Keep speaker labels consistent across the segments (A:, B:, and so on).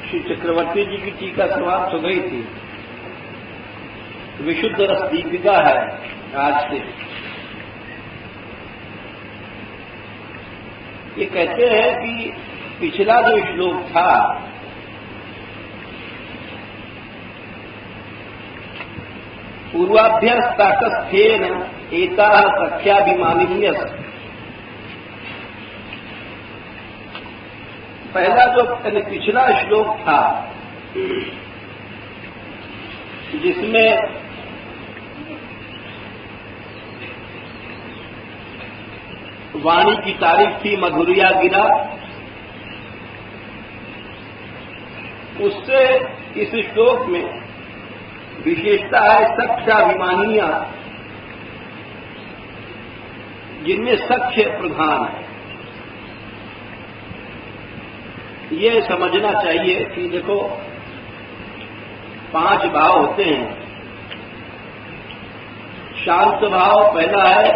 A: श्री चक्रवर्ती जी की टीका समाप्त हो गई थी। विशुद्ध रस दीपिका है आज से। ये कहते हैं कि पिछला जो श्लोक था पूर्वाभ्यस्ताकस्थेन एताः सख्याभिमानिन्यः, पहला जो पिछला श्लोक था जिसमें वाणी की तारीफ थी, मधुरिया गिरा, उससे इस श्लोक में विशेषता है सख्याभिमानियां, जिनमें सख्य प्रधान है। ये समझना चाहिए कि देखो 5 भाव होते हैं। शांत भाव पहला है,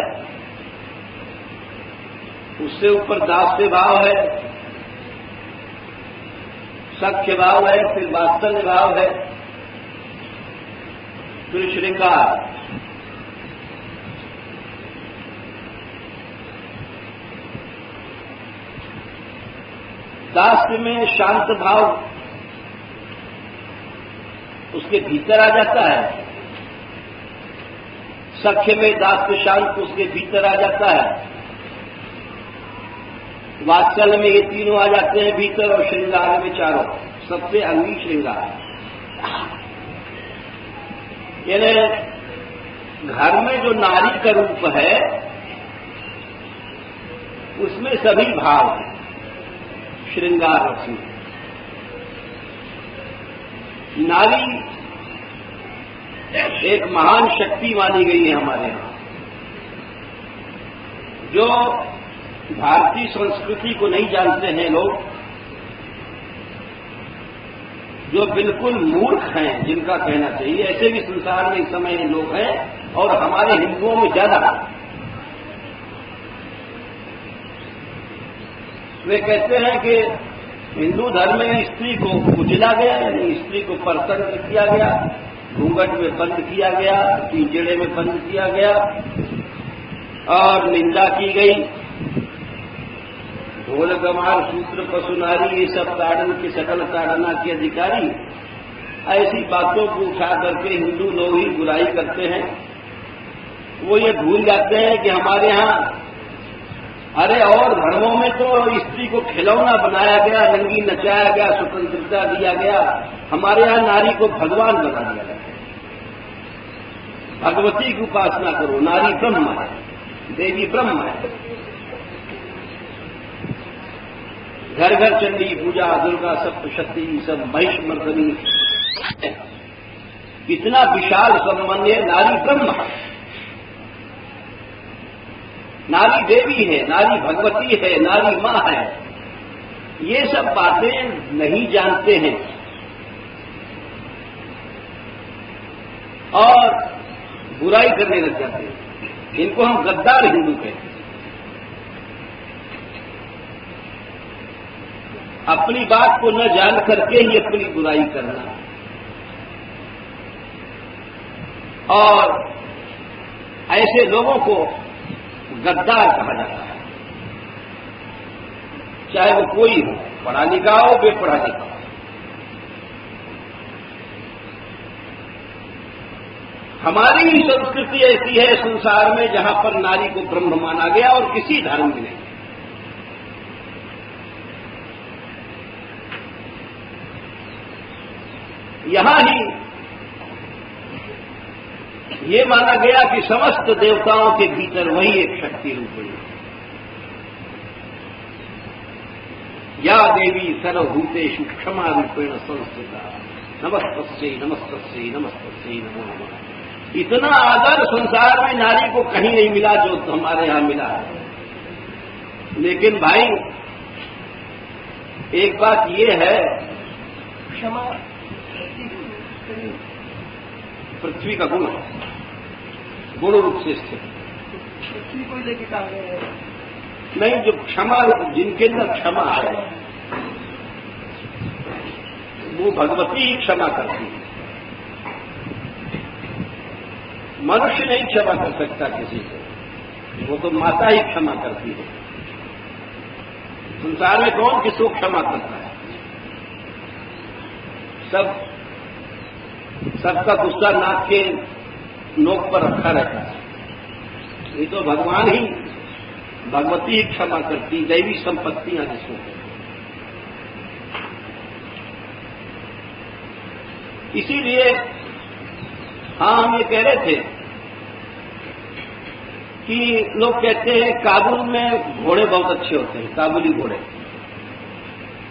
A: उससे ऊपर दास्य भाव है, सख्य भाव है, फिर वात्सल्य भाव है, फिर श्रृंगार। दास्य में शांत भाव उसके भीतर आ जाता है, सख्य में दास्य शांत उसके भीतर आ जाता है, वात्सल्य में ये तीनों आ जाते हैं भीतर, और श्रृंगार में चारों, सबसे अंगी श्रृंगार। यानी घर में जो नारी का रूप है उसमें सभी भाव हैं, श्रृंगार रस में। नारी एक महान शक्ति मानी गई है हमारे यहां। जो भारतीय संस्कृति को नहीं जानते हैं लोग, जो बिल्कुल मूर्ख हैं, जिनका कहना चाहिए, ऐसे भी संसार में इस समय लोग हैं, और हमारे हिंदुओं में ज्यादा। वे कहते हैं कि हिंदू धर्म में स्त्री को कुचला गया, यानी स्त्री को परतंत्र किया गया, घूंघट में बंद किया गया, पिंजड़े में बंद किया गया और निंदा की गई। ढोल गमार सूत्र पशुनारी, ये सब ताड़न के सकल ताड़ना के अधिकारी, ऐसी बातों को उठा करके हिंदू लोग ही बुराई करते हैं। वो ये भूल जाते हैं कि हमारे यहाँ, अरे और धर्मों में तो स्त्री को खिलौना बनाया गया, रंगी नचाया गया, स्वतंत्रता दिया गया। हमारे यहाँ नारी को भगवान बना दिया गया। भगवती की उपासना करो, नारी ब्रह्म है, देवी ब्रह्म है। घर घर चंडी पूजा, दुर्गा सप्तशती, सब महिष मर्दनी, इतना विशाल संबंध है। नारी ब्रह्म है, नारी देवी है, नारी भगवती है, नारी मां है। ये सब बातें नहीं जानते हैं और बुराई करने लग जाते हैं। इनको हम गद्दार हिंदू कहते हैं। अपनी बात को न जान करके ही अपनी बुराई करना, और ऐसे लोगों को गद्दार कहा जाता है, चाहे वो कोई हो, पढ़ा लिखा हो, बेपढ़ा लिखा हो। हमारी ही संस्कृति ऐसी है संसार में जहां पर नारी को ब्रह्म माना गया, और किसी धर्म में नहीं। यहां ही ये माना गया कि समस्त देवताओं के भीतर वही एक शक्ति रूपिणी है। या देवी सर्वभूतेषु क्षमा रूपेण संस्थिता, नमस्तस्यै नमस्तस्यै नमस्तस्यै नमो नमः। इतना आदर संसार में नारी को कहीं नहीं मिला जो हमारे यहां मिला है। लेकिन भाई एक बात ये है, क्षमा पृथ्वी का गुण है, गुण रूप से स्थित। पृथ्वी को लेके कहा गया है नहीं, जो क्षमा, जिनके अंदर क्षमा है, वो भगवती ही क्षमा करती है। मनुष्य नहीं क्षमा कर सकता किसी को, वो तो माता ही क्षमा करती है। संसार में कौन किसको क्षमा करता है? सबका गुस्सा नाक के नोक पर रखा रहता है। ये तो भगवान ही, भगवती ही क्षमा करती, दैवी संपत्तियां जिसको कहते हैं। इसीलिए हाँ, हम ये कह रहे थे कि लोग कहते हैं काबुल में घोड़े बहुत अच्छे होते हैं, काबुली घोड़े।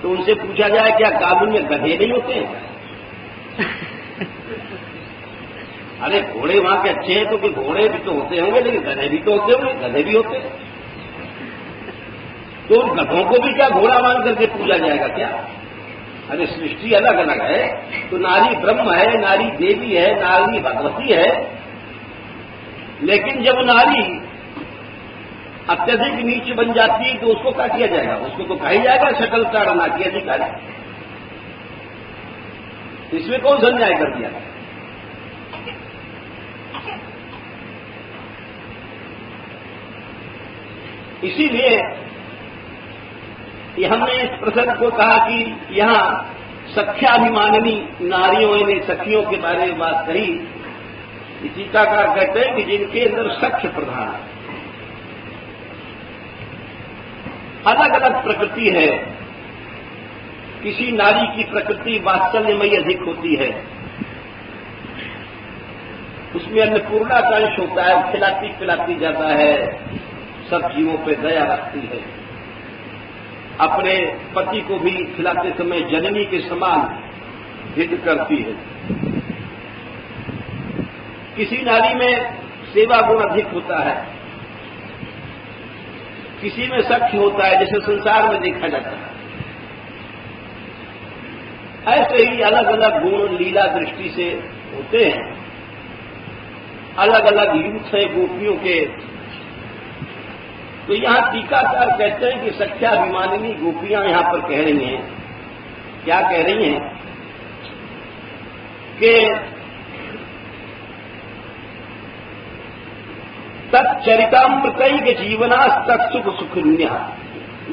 A: तो उनसे पूछा जाए क्या काबुल में गधे नहीं होते हैं? अरे घोड़े वहां के अच्छे हैं तो कि घोड़े भी तो होते होंगे, लेकिन गधे भी तो होते होंगे, गधे भी होते हैं। तो उन गधों को भी क्या घोड़ा मान करके पूजा जाएगा क्या? अरे सृष्टि अलग अलग है, तो नारी ब्रह्म है, नारी देवी है, नारी भगवती है। लेकिन जब नारी अत्यधिक नीच बन जाती है तो उसको क्या किया जाएगा? उसको तो कहा जाएगा शकल ताड़ना की अधिकारी। इसमें कौन सा न्याय कर दिया? इसीलिए हमने इस प्रसंग को कहा कि यहां सख्याभिमानिनी नारियों ने सखियों के बारे में बात कही। टीकाकार कहते हैं कि जिनके अंदर सख्य प्रधान है, अलग अलग प्रकृति है। किसी नारी की प्रकृति वात्सल्यमयी अधिक होती है, उसमें अन्नपूर्णा का अंश होता है, खिलाती पिलाती जाता है, सब जीवों पे दया रखती है, अपने पति को भी खिलाते समय जननी के समान हित करती है। किसी नारी में सेवा गुण अधिक होता है, किसी में सख्य होता है, जैसे संसार में देखा जाता है। ऐसे ही अलग अलग गुण लीला दृष्टि से होते हैं। अलग अलग यूथ है गोपियों के। तो यहां टीकाकार कहते हैं कि सख्याभिमानिनी गोपियां यहां पर कह रही हैं, क्या कह रही हैं कि तत्चरितामृतैक जीवनास तत्सुख सुखन्या।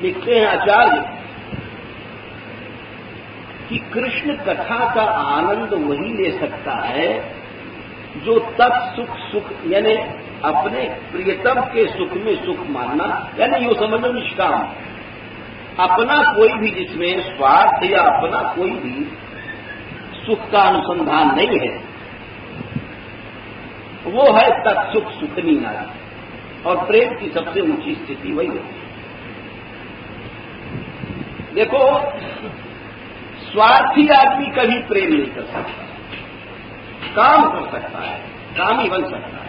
A: लिखते हैं आचार्य कि कृष्ण कथा का आनंद वही ले सकता है जो तत्सुख सुख यानी अपने प्रियतम के सुख में सुख मानना, यानी यो समझो निष्काम, अपना कोई भी जिसमें स्वार्थ या अपना कोई भी सुख का अनुसंधान नहीं है, वो है तत्सुख सुखनी नारी। और प्रेम की सबसे ऊंची स्थिति वही है। देखो, स्वार्थी आदमी कभी प्रेम नहीं कर सकता, काम कर सकता है, कामी बन सकता है,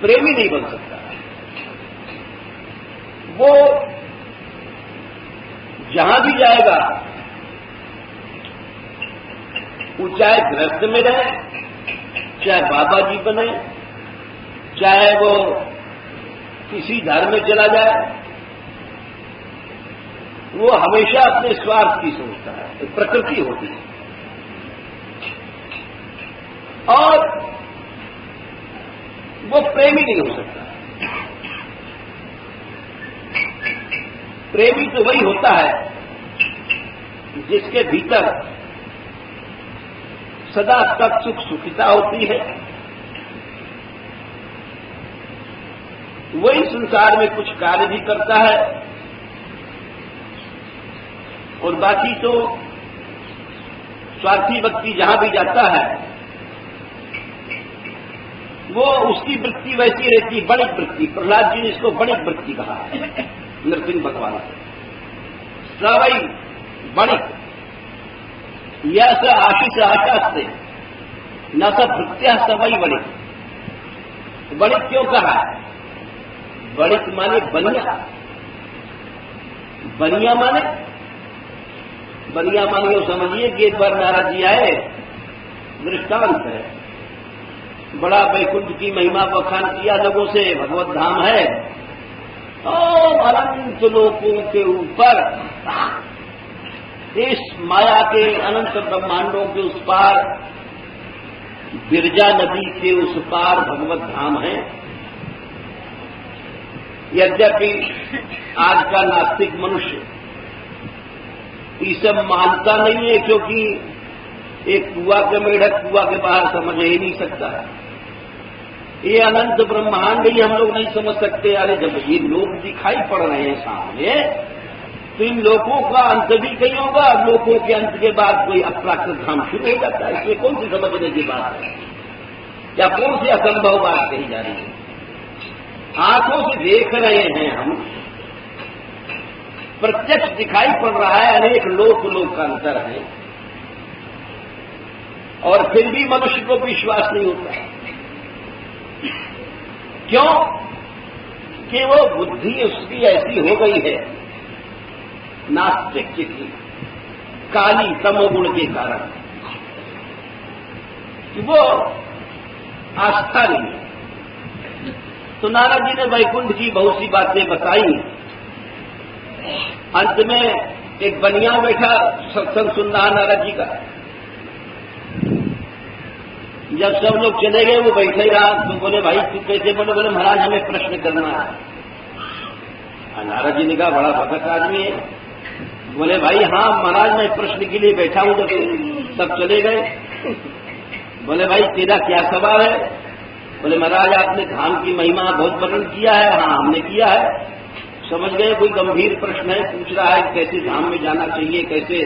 A: प्रेमी नहीं बन सकता। वो जहां भी जाएगा, वो चाहे गृहस्थ में रहे, चाहे बाबा जी बने, चाहे वो किसी धर्म में चला जाए, वो हमेशा अपने स्वार्थ की सोचता है। एक प्रकृति होती है। और वो प्रेमी नहीं हो सकता। प्रेमी तो वही होता है जिसके भीतर सदा तक सुख सुखिता होती है, वही संसार में कुछ कार्य भी करता है, और बाकी तो स्वार्थी व्यक्ति जहां भी जाता है वो उसकी वृत्ति वैसी रहती, बणिक वृत्ति। प्रहलाद जी ने इसको बणिक वृत्ति कहा है, नरसिंह भगवान से। सवई बणिक यस आशीष आकाश से न स भृत्या सवई बणिक। बणिक क्यों कहा है? बणिक माने बनिया, बनिया माने यो समझिए कि एक बार नारद जी आए, दृष्टांत है, बड़ा वैकुंठ की महिमा बखान किया लोगों से, भगवत धाम है और अनंत लोकों के ऊपर इस माया के अनंत ब्रह्मांडों के उस पार, बिरजा नदी के उस पार भगवत धाम है। यद्यपि आज का नास्तिक मनुष्य ये सब मानता नहीं है, क्योंकि एक कुआ के मेढक कुआ के बाहर समझ ही नहीं सकता। ये अनंत ब्रह्मांड ही हम लोग नहीं समझ सकते। अरे जब ये लोग दिखाई पड़ रहे हैं सामने, तो इन लोगों का अंत भी कहीं होगा। लोगों के अंत के बाद कोई अपराकृत धाम शुरू हो जाता है। इसमें कौन सी समझने की बात है, या कौन सी असंभव बात कही जा रही है? आंखों से देख रहे हैं हम, प्रत्यक्ष दिखाई पड़ रहा है, अनेक लोक का अंतर है, और फिर भी मनुष्य को विश्वास नहीं होता। क्यों? कि वो बुद्धि उसकी ऐसी हो गई है नास्तिक की, काली तमोगुण के कारण, कि वो आस्था नहीं है। तो नारद जी ने वैकुंठ की बहुत सी बातें बताई। अंत में एक बनिया बैठा सत्संग सुन रहा नारद जी का। जब सब लोग चले गए, वो बैठे ही रहा। तो बोले भाई तू कैसे? बोले महाराज हमें प्रश्न करना है। नारद जी ने कहा बड़ा भगत आदमी है। बोले भाई हाँ महाराज मैं प्रश्न के लिए बैठा हूं। जब सब चले गए, बोले भाई तेरा क्या सवाल है? बोले महाराज आपने धाम की महिमा बहुत वर्णन किया है। हाँ हमने किया है। समझ गए कोई गंभीर प्रश्न है, पूछ रहा है कैसे धाम में जाना चाहिए, कैसे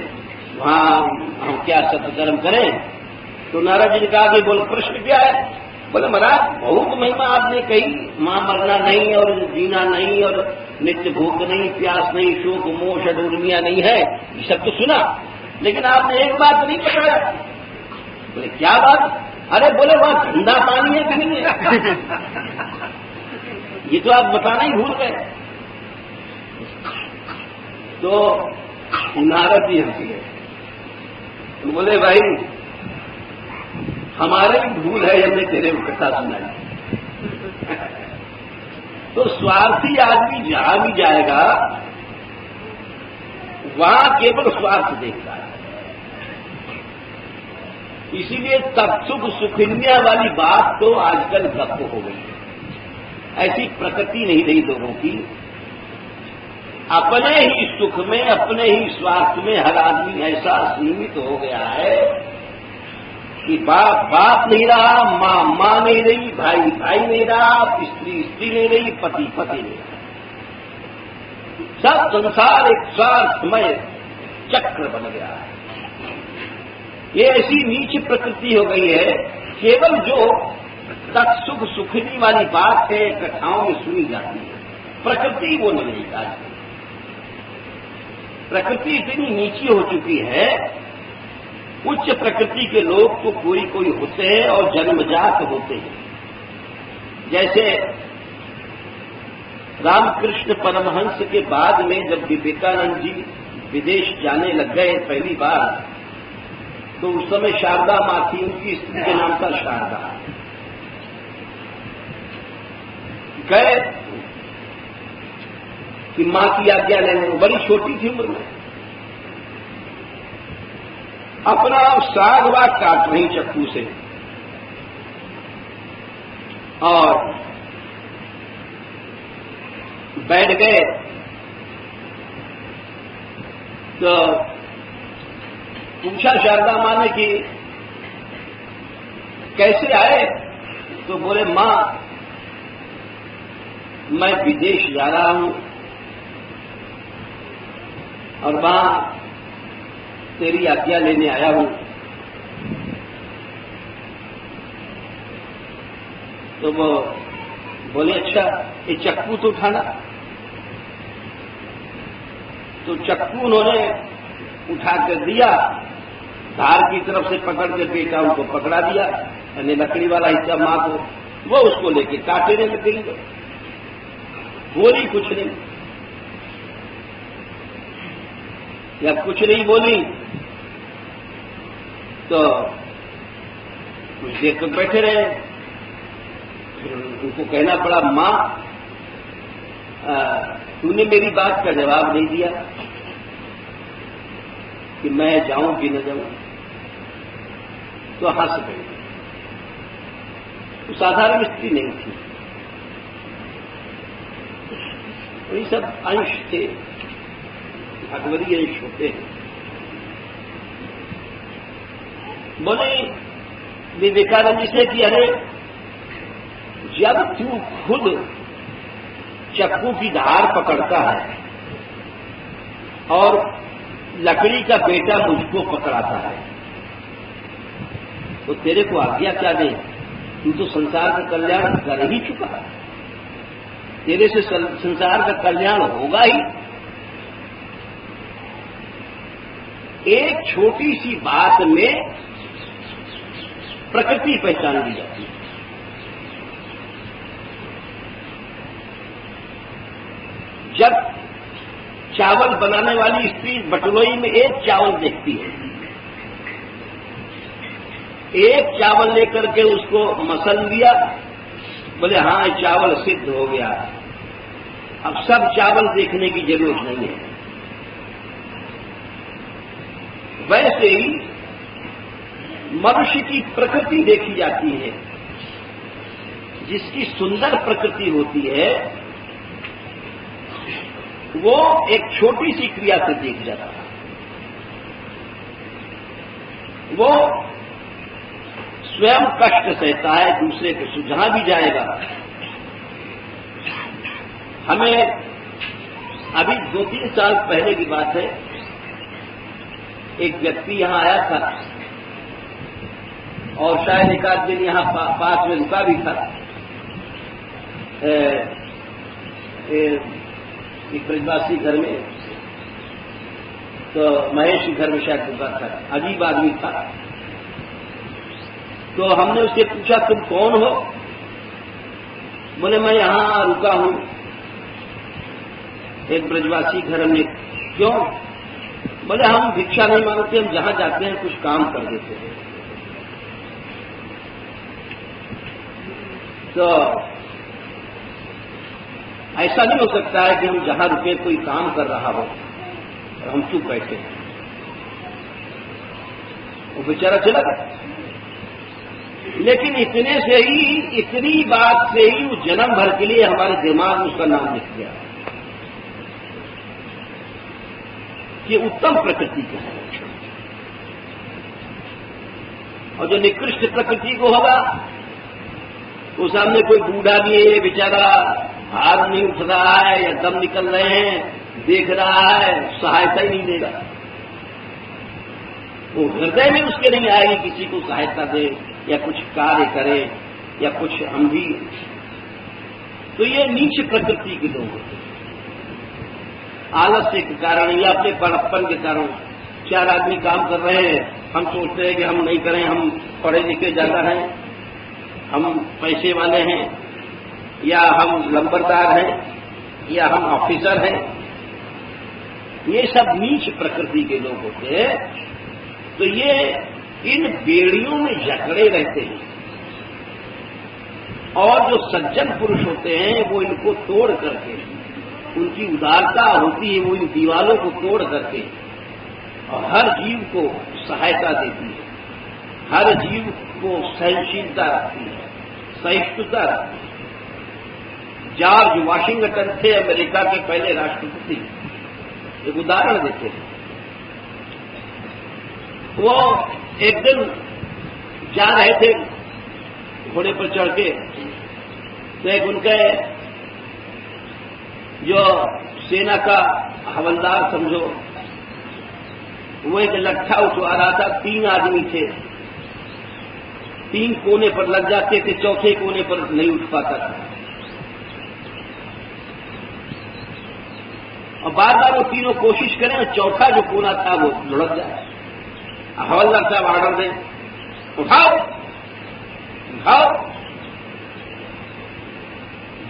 A: वहां हम क्या सत्कर्म करें। तो नारद जी ने कहा कि बोल प्रश्न क्या है? बोले महाराज बहुत महिमा आपने कही, मां मरना नहीं और जीना नहीं और नित्य भूख नहीं, प्यास नहीं, शोक मोह षडूर्मिया नहीं है, ये सब तो सुना, लेकिन आपने एक बात नहीं बताया। बोले क्या बात? अरे बोले वहां ठंडा पानी है कि नहीं है? ये तो आप बताना ही भूल गए। तो नारद जी हंस गए। बोले भाई हमारे भी भूल है, हमने तेरे को कथा सुनाई। तो स्वार्थी आदमी जहां भी जाएगा वहां केवल स्वार्थ देखता है। इसीलिए तत्सुख सुखिन्या वाली बात तो आजकल गप हो गई है। ऐसी प्रकृति नहीं रही लोगों की। अपने ही सुख में, अपने ही स्वार्थ में हर आदमी ऐसा सीमित हो गया है कि बाप बाप नहीं रहा, मां मां नहीं रही, भाई भाई नहीं रहा, स्त्री स्त्री नहीं रही, पति पति नहीं रहा। सब संसार एक स्वार्थमय चक्र बन गया है। ये ऐसी नीच प्रकृति हो गई है। केवल जो तत्सुख सुखनी वाली बात है कथाओं में सुनी जाती है, प्रकृति वो नहीं रही। प्रकृति इतनी नीची हो चुकी है। उच्च प्रकृति के लोग तो कोई कोई होते हैं और जन्मजात होते हैं। जैसे रामकृष्ण परमहंस के बाद में जब विवेकानंद जी विदेश जाने लग गए पहली बार, तो उस समय शारदा मां थी, उनकी स्त्री का नाम था शारदा। गए कि मां की आज्ञा लेने, बड़ी छोटी थी उम्र में, अपना साग वाग काट रही चक्कू से, और बैठ गए। तो पूछा शारदा मां ने कि कैसे आए? तो बोले मां मैं विदेश जा रहा हूं और वहां तेरी आज्ञा लेने आया हूं। तो वो बोले अच्छा ये चक्कू तो उठाना। तो चक्कू उन्होंने उठा कर दिया, धार की तरफ से पकड़ के बेटा उनको पकड़ा दिया, यानी लकड़ी वाला हिस्सा मां को, वो उसको लेके काटने लग गई। बोली कुछ नहीं, या कुछ नहीं बोली। तो कुछ देर तक बैठे रहे। फिर उनको कहना पड़ा मां तूने मेरी बात का जवाब नहीं दिया। कि मैं जाऊं कि न जाऊं, तो हंस गई। तो साधारण स्त्री नहीं थी, ये सब अंश थे, भगवती अंश होते हैं। बोले विवेकानंद जी से कि अरे जब तू खुद चक्कू की धार पकड़ता है और लकड़ी का बेटा मुझको पकड़ाता है, तो तेरे को आज्ञा क्या दे? तू तो संसार का कल्याण कर ही चुका, तेरे से संसार का कल्याण होगा ही। एक छोटी सी बात में प्रकृति पहचान ली जाती है। जब चावल बनाने वाली स्त्री बटुलोई में एक चावल देखती है, एक चावल लेकर के उसको मसल लिया, बोले हाँ चावल सिद्ध हो गया, अब सब चावल देखने की जरूरत नहीं है। वैसे ही मनुष्य की प्रकृति देखी जाती है, जिसकी सुंदर प्रकृति होती है वो एक छोटी सी क्रिया से देख जाता है। वो स्वयं कष्ट सहता है, दूसरे को जहां भी जाएगा। हमें अभी 2-3 साल पहले की बात है, एक व्यक्ति यहां आया था और शायद एक आध दिन यहां पास में रुका भी था। एक ब्रजवासी घर में, तो महेश घर में शायद रुका था, अजीब आदमी था। तो हमने उससे पूछा तुम कौन हो? बोले मैं यहां रुका हूं एक ब्रजवासी घर में। क्यों? बोले हम भिक्षा नहीं मांगते, हम जहां जाते हैं कुछ काम कर देते हैं। तो ऐसा नहीं हो सकता है कि हम जहां रुके कोई काम कर रहा हो और हम चुप बैठे हैं। वो बेचारा चला गया, लेकिन इतने से ही, इतनी बात से ही वो जन्म भर के लिए हमारे दिमाग में उसका नाम लिख गया कि उत्तम प्रकृति का है। और जो निकृष्ट प्रकृति को होगा, वो सामने कोई बूढ़ा भी है, बेचारा हाथ नहीं उठ रहा है या दम निकल रहे हैं, देख रहा है, सहायता ही नहीं देगा। वो हृदय में उसके नहीं आएगी किसी को सहायता दे या कुछ कार्य करे या कुछ हम भी। तो ये नीच प्रकृति के लोग होते हैं, आलस्य के कारण या अपने बड़प्पन के कारण। 4 आदमी काम कर रहे हैं, हम सोचते हैं कि हम नहीं करें, हम पढ़े लिखे ज्यादा हैं, हम पैसे वाले हैं, या हम लंबरदार हैं, या हम ऑफिसर हैं। ये सब नीच प्रकृति के लोग होते हैं। तो ये इन बेड़ियों में जकड़े रहते हैं, और जो सज्जन पुरुष होते हैं वो इनको तोड़ करके, उनकी उदारता होती है, वो इन दीवालों को तोड़ करके और हर जीव को सहायता देती है, हर जीव को सहनशीलता रखती है, सहिष्णुता रखती है। जॉर्ज वाशिंगटन थे अमेरिका के पहले राष्ट्रपति, एक उदाहरण देते हैं। वो एक दिन जा रहे थे घोड़े पर चढ़ के, तो एक उनके जो सेना का हवलदार समझो, वो एक लट्ठा उठवा रहा था। 3 आदमी थे, 3 कोने पर लग जाते थे, चौथे कोने पर नहीं उठ पाता था। और बार बार वो तीनों कोशिश करें और चौथा जो कोना था वो लुढ़क जाए। हवलदार साहब ऑर्डर दें, उठाओ उठाओ।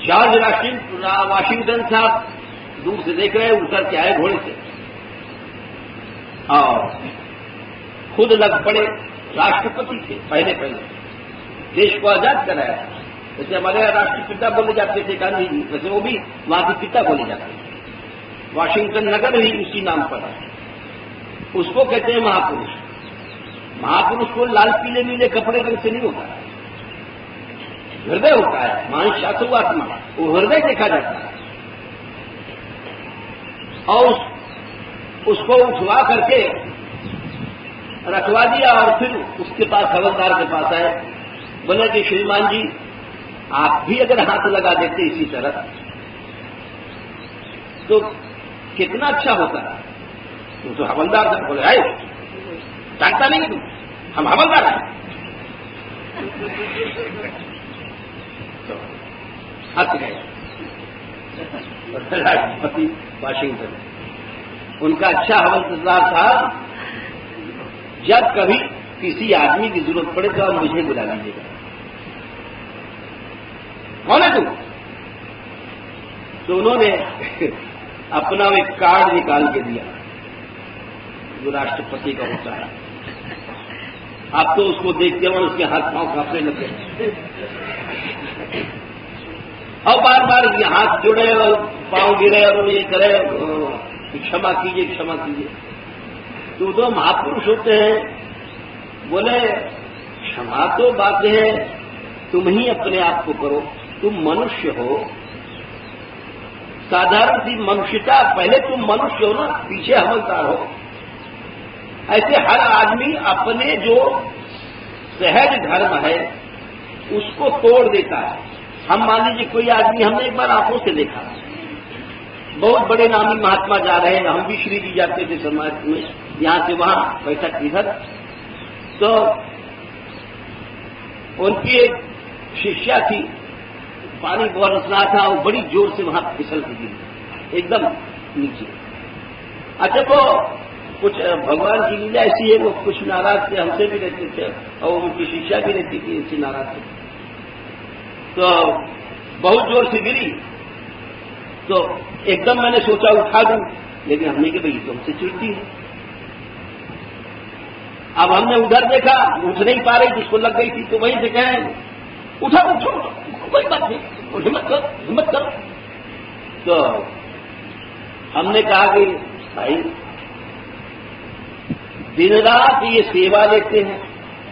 A: जॉर्ज वाशिंगटन साहब दूर से देख रहे हैं, उतर के आए घोड़े से और खुद लग पड़े। राष्ट्रपति थे पहले देश को आजाद कराया। जैसे हमारे राष्ट्रपिता बोले जाते थे गांधी जी, वैसे वो भी वहां के पिता बोले जाते थे। वाशिंगटन नगर ही उसी नाम पर है। उसको कहते हैं महापुरुष। महापुरुष को लाल पीले नीले कपड़े रंग से नहीं होता है, हृदय होता है। मानस आत्मा, वो हृदय देखा जाता है। और उसको उठवा करके रखवा दिया और फिर उसके पास हवलदार के पास आए, बोले कि श्रीमान जी आप भी अगर हाथ लगा देते इसी तरह तो कितना अच्छा होता है। तो हवलदार से बोले, आए जानता नहीं तुम, हम हवलदार हैं। तो हंस गए राष्ट्रपति वाशिंगटन। उनका अच्छा हवलदार साहब, जब कभी किसी आदमी की जरूरत पड़े तो आप मुझे बुला लीजिएगा। कौन है तू? तो उन्होंने अपना एक कार्ड निकाल के दिया जो राष्ट्रपति का होता है। आप तो उसको देखते हो उसके हाथ पांव कांपने लगे और बार बार ये हाथ जुड़े और पांव गिरे और ये करे, क्षमा कीजिए क्षमा कीजिए। तो दो महापुरुष होते हैं, बोले क्षमा तो बात है, तुम ही अपने आप को करो, तुम मनुष्य हो, साधारण सी मनुष्यता, पहले तुम मनुष्य हो ना, पीछे हवलदार हो। ऐसे हर आदमी अपने जो सहज धर्म है उसको तोड़ देता है। हम मान लीजिए कोई आदमी, हमने एक बार आंखों से देखा, बहुत बड़े नामी महात्मा जा रहे हैं, हम भी श्री जी जाते थे समाज में, यहां से वहां, बैठक इधर, तो उनकी एक शिष्या थी, पानी बरस रहा था, वो बड़ी जोर से वहां फिसल के गिरी एकदम नीचे। अच्छा, तो कुछ भगवान की लीला ऐसी है, वो कुछ नाराज थे, हमसे भी रहते थे और उनकी शिष्या भी रहती थी, इससे नाराज थे। तो बहुत जोर से गिरी, तो एकदम मैंने सोचा उठा दूं, लेकिन हमने कि भाई तो हमसे चिढ़ती है। अब हमने उधर देखा, उठ नहीं पा रही, जिसको लग गई थी, तो वहीं से कहें उठा उठो, कोई बात नहीं, हिम्मत कर हिम्मत कर। तो हमने कहा कि भाई दिन रात ये सेवा लेते हैं,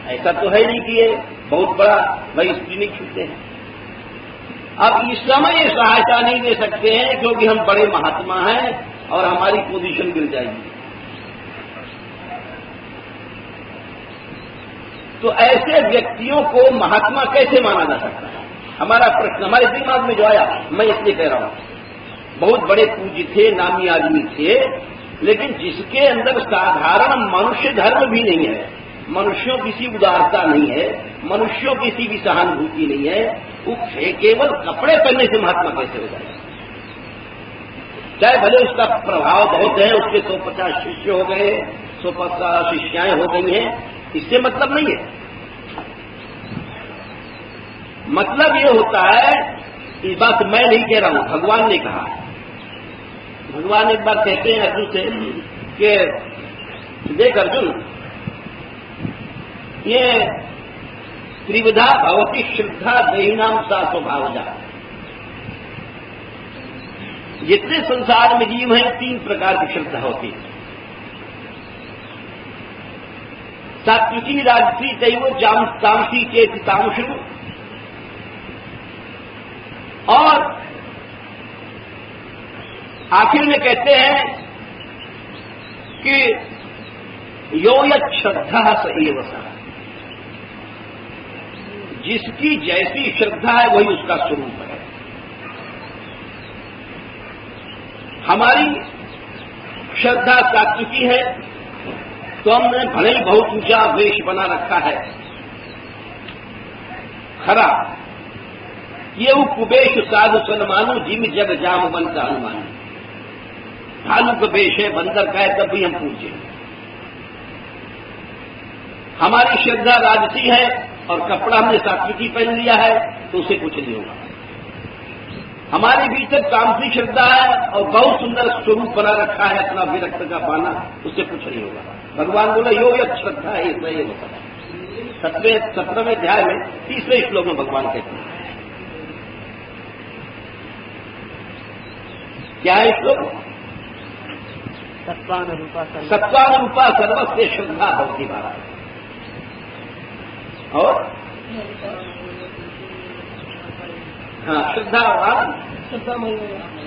A: ऐसा तो है नहीं कि ये बहुत बड़ा भाई क्लिनिक छूते हैं। अब इस समय सहायता नहीं दे सकते हैं क्योंकि हम बड़े महात्मा हैं और हमारी पोजीशन गिर जाएगी। तो ऐसे व्यक्तियों को महात्मा कैसे माना जा सकता है? हमारा प्रश्न हमारे दिमाग में जो आया, मैं इसलिए कह रहा हूं, बहुत बड़े पूज्य थे, नामी आदमी थे, लेकिन जिसके अंदर साधारण मनुष्य धर्म भी नहीं है, मनुष्यों की सी उदारता नहीं है, मनुष्यों की सी भी सहानुभूति नहीं है, वो केवल कपड़े पहनने से महात्मा कैसे हो जाए? चाहे भले उसका प्रभाव बहुत है, उसके 150 शिष्य हो गए, 150 शिष्याएं हो गई हैं, इससे मतलब नहीं है। मतलब ये होता है, इस बात मैं नहीं कह रहा हूं, भगवान ने कहा। भगवान एक बार कहते हैं अर्जुन से कि देख अर्जुन, ये त्रिविधा भवती श्रद्धा देहिनाम सा स्वभाव जा। जितने संसार में जीव हैं, 3 प्रकार की श्रद्धा होती है। सात्विकी, राजसी, दैव तामसी चेत तामसु। और आखिर में कहते हैं कि यो यत् श्रद्धा स एव सा, जिसकी जैसी श्रद्धा है वही उसका स्वरूप है। हमारी श्रद्धा सात्विकी है तो हमने भले ही बहुत ऊंचा वेश बना रखा है, खरा ये वो कुबेश साधु सलमानु जिम जग जाम बनता हनुमान। भालू का वेश है, बंदर का है, तब भी हम पूछे। हमारी श्रद्धा राजसी है और कपड़ा हमने सात्विकी पहन लिया है तो उसे कुछ नहीं होगा। हमारे भीतर तामसी श्रद्धा है और बहुत सुंदर स्वरूप बना रखा है अपना विरक्त का पाना, उससे कुछ नहीं होगा। भगवान बोला यो यत् श्रद्धा है, इसमें ये होता है। 17वें अध्याय में 30वें श्लोक में भगवान कहते हैं, क्या है श्लोक? सत्वानुरूपा सर्वस्य श्रद्धा भवति महाराज। और हाँ,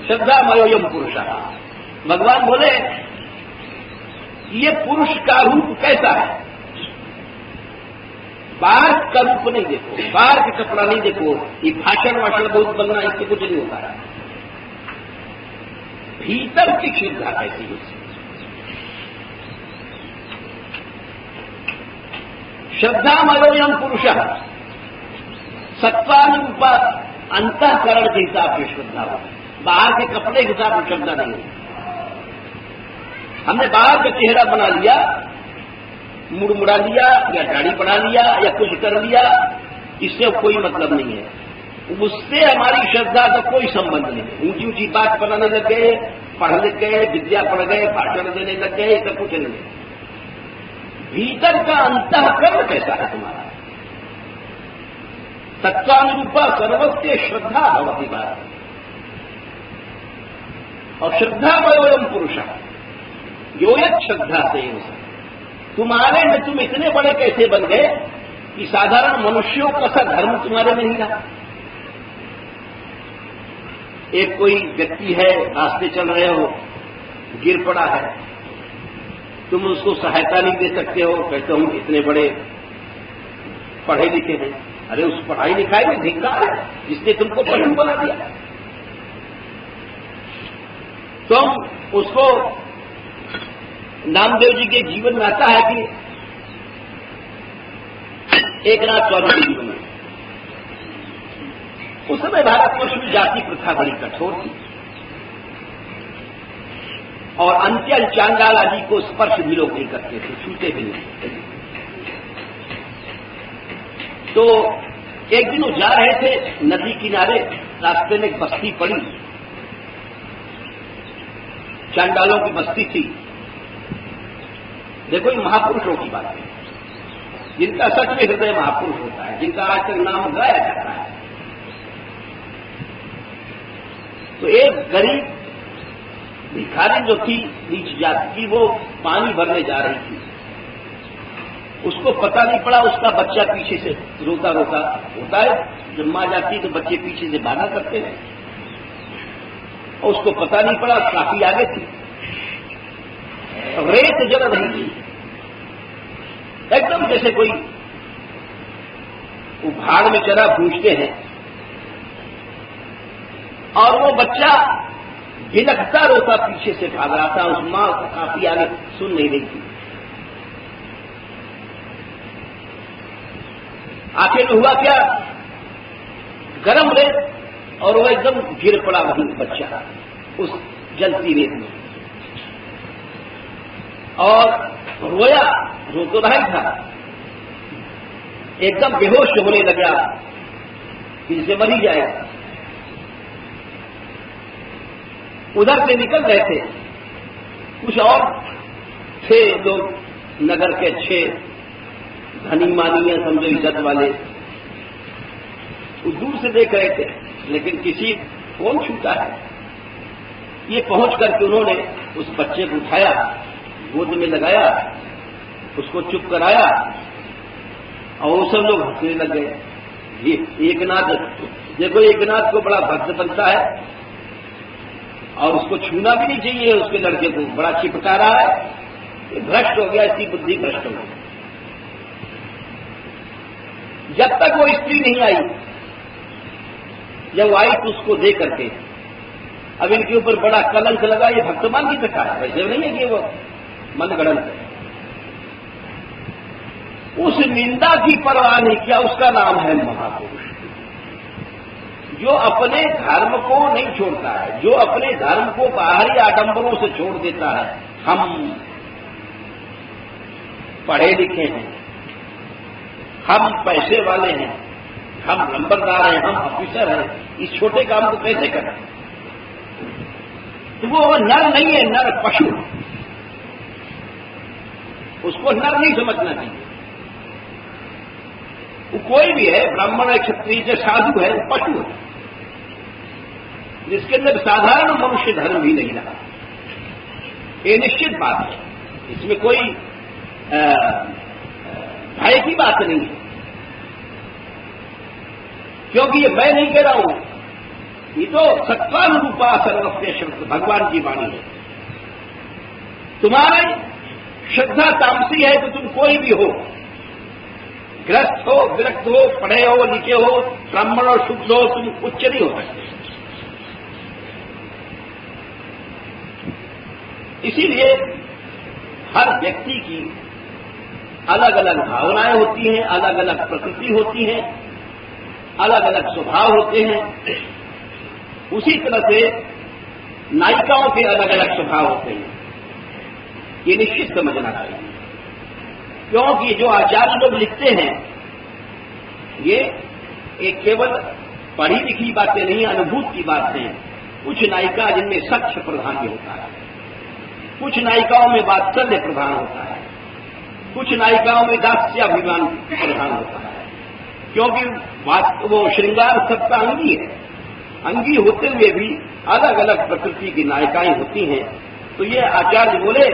A: श्रद्धामयोयम पुरुष। भगवान बोले ये पुरुष का रूप कैसा है? बाहर का रूप नहीं देखो, बाहर का कपड़ा नहीं देखो, ये भाषण वाषण बहुत बनना इससे कुछ नहीं होता है। भीतर की श्रद्धा कैसी है? श्रद्धामयोयम पुरुष सत्वानुरूपा अंतःकरण के हिसाब से श्रद्धा हो, बाहर के कपड़े के हिसाब से श्रद्धा नहीं है। हमने बाहर का चेहरा बना लिया, मुड़मुड़ा लिया या दाढ़ी बढ़ा लिया या कुछ कर लिया, इससे कोई मतलब नहीं है। उससे हमारी श्रद्धा का कोई संबंध नहीं है। ऊंची ऊंची बात बनाने लग गए, पढ़ लिख गए, विद्या पढ़ गए, भाषण देने लग गए, इसका कुछ नहीं है। भीतर का अंतःकरण कैसा है तुम्हारा? सत्वानुरूपा सर्वस्य श्रद्धा भवति भारत। और श्रद्धा वयोयम पुरुष योयत श्रद्धा से तुम्हारे में तुम इतने बड़े कैसे बन गए कि साधारण मनुष्यों का सा धर्म तुम्हारे में नहीं रहा। एक कोई व्यक्ति है, रास्ते चल रहे हो, गिर पड़ा है, तुम उसको सहायता नहीं दे सकते हो, कहते हो इतने बड़े पढ़े लिखे हैं। अरे उस पढ़ाई लिखाई में धिक्कार है जिसने तुमको पशु बना दिया। तुम उसको नामदेव जी के जीवन में आता है कि एक नाथ चौधरी के जीवन में उस समय भारतवर्ष में जाति प्रथा बड़ी कठोर थी और अंत्यल चांडाल आदि को स्पर्श भी लोग नहीं करते थे, छूते भी नहीं। तो एक दिन वो जा रहे थे नदी किनारे, रास्ते में एक बस्ती पड़ी, चांडालों की बस्ती थी। देखो ये महापुरुषों की बात है, जिनका सच में हृदय महापुरुष होता है, जिनका आज तक नाम गाया जाता है। तो एक गरीब भिखारी जो थी नीच जाति की, वो पानी भरने जा रही थी। उसको पता नहीं पड़ा, उसका बच्चा पीछे से रोता रोता होता है, जब मां जाती तो बच्चे पीछे से भागा करते हैं, और उसको पता नहीं पड़ा, काफी आगे थी, रेत जल रही थी एकदम जैसे कोई भाड़ में चरा पूछते हैं। और वो बच्चा बिलखता रोता पीछे से भाग रहा था, उस मां को काफी आगे सुन नहीं रही थी। आखिर में हुआ क्या, गरम रेत, और वो एकदम गिर पड़ा वहीं बच्चा उस जलती रेत में, और रोया, रो तो रहा ही था, एकदम बेहोश होने लगा कि जिसे मर ही जाएगा। उधर से निकल रहे थे कुछ और थे लोग, नगर के अच्छे धनी मानी समझो इज्जत वाले, वो दूर से देख रहे थे, लेकिन किसी कौन छूता है। ये पहुंच करके उन्होंने उस बच्चे को उठाया, गोद में लगाया, उसको चुप कराया, और वो सब लोग हंसने लग गए। ये एकनाथ, देखो एकनाथ को बड़ा भक्त बनता है और उसको छूना भी नहीं चाहिए, उसके लड़के को बड़ा चिपका रहा है, भ्रष्ट हो गया, इसकी बुद्धि भ्रष्ट हो गई। जब तक वो स्त्री नहीं आई, जब आई तो उसको दे करके, अब इनके ऊपर बड़ा कलंक लगा, ये भक्तमान की कथा है, वैसे नहीं है कि वो मनगढ़ंत है। उस निंदा की परवाह नहीं किया, उसका नाम है महापुरुष। जो अपने धर्म को नहीं छोड़ता है, जो अपने धर्म को बाहरी आडंबरों से छोड़ देता है। हम पढ़े लिखे हैं, हम पैसे वाले हैं, हम नंबरदार हैं, हम ऑफिसर हैं, इस छोटे काम को कैसे करें? तो वो नर नहीं है, नर पशु, उसको नर नहीं समझना चाहिए। वो कोई भी है, ब्राह्मण है, क्षत्रिय है, साधु है, पशु है, जिसके अंदर साधारण मनुष्य धर्म भी नहीं रहा। ये निश्चित बात है, इसमें कोई भय की बात नहीं है, क्योंकि ये मैं नहीं कह रहा हूं, ये तो सत्वानुरूपा सर्वस्व शब्द भगवान की वाणी है। तुम्हारी श्रद्धा तामसी है तो तुम कोई भी हो, ग्रस्त हो, विरक्त हो, पढ़े हो, लिखे हो, ब्राह्मण और शुद्ध हो, तुम उच्च नहीं हो सकते। इसीलिए हर व्यक्ति की अलग अलग भावनाएं होती हैं, अलग अलग प्रकृति होती है, अलग अलग स्वभाव होते हैं। उसी तरह से नायिकाओं के अलग अलग स्वभाव होते हैं, ये निश्चित समझना चाहिए। क्योंकि जो आचार्य लोग लिखते हैं ये एक केवल पढ़ी लिखी बातें नहीं, अनुभूत की बातें हैं। कुछ नायिका जिनमें सक्ष प्रधान भी होता है, कुछ नायिकाओं में वात्सल्य प्रधान होता है, कुछ नायिकाओं में दास्याभिमान प्रधान होता है, क्योंकि वो श्रृंगार सबका अंगी है। अंगी होते हुए भी अलग अलग प्रकृति की नायिकाएं होती हैं। तो ये आचार्य बोले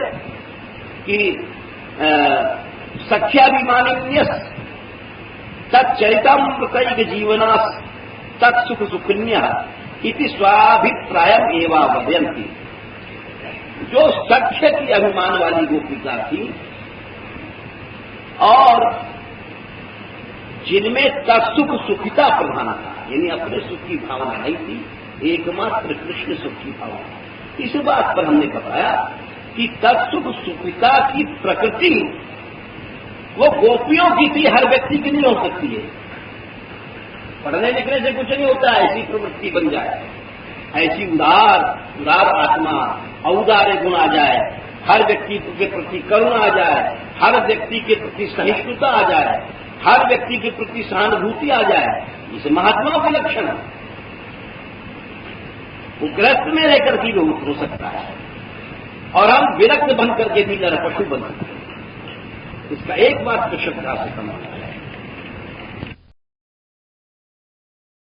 A: कि सख्याभिमानिन्यस तच्चरितामृतैक जीवनास तत्सुख सुखन्य इति स्वाभिप्रायम एवा वदयन्ति। जो सख्य की अभिमान वाली गोपिका थी और जिनमें तत्सुख सुखिता प्रधान था, यानी अपने सुख की भावना नहीं थी, एकमात्र कृष्ण सुख की भावना। इस बात पर हमने बताया कि तत्सुख सुखिता की प्रकृति वो गोपियों की थी, हर व्यक्ति की नहीं हो सकती है। पढ़ने लिखने से कुछ नहीं होता, ऐसी प्रवृत्ति बन जाए, ऐसी उदार आत्मा, औदार्य गुण आ जाए, हर व्यक्ति के प्रति करुणा आ जाए, हर व्यक्ति के प्रति सहिष्णुता आ जाए, हर व्यक्ति के प्रति सहानुभूति आ जाए, इसे महात्माओं के लक्षण है। वो ग्रस्त में रहकर भी हो सकता है, और हम विरक्त बन करके भी नर पशु बन सकते हैं। इसका एकमात्र श्रद्धा से कमाना है।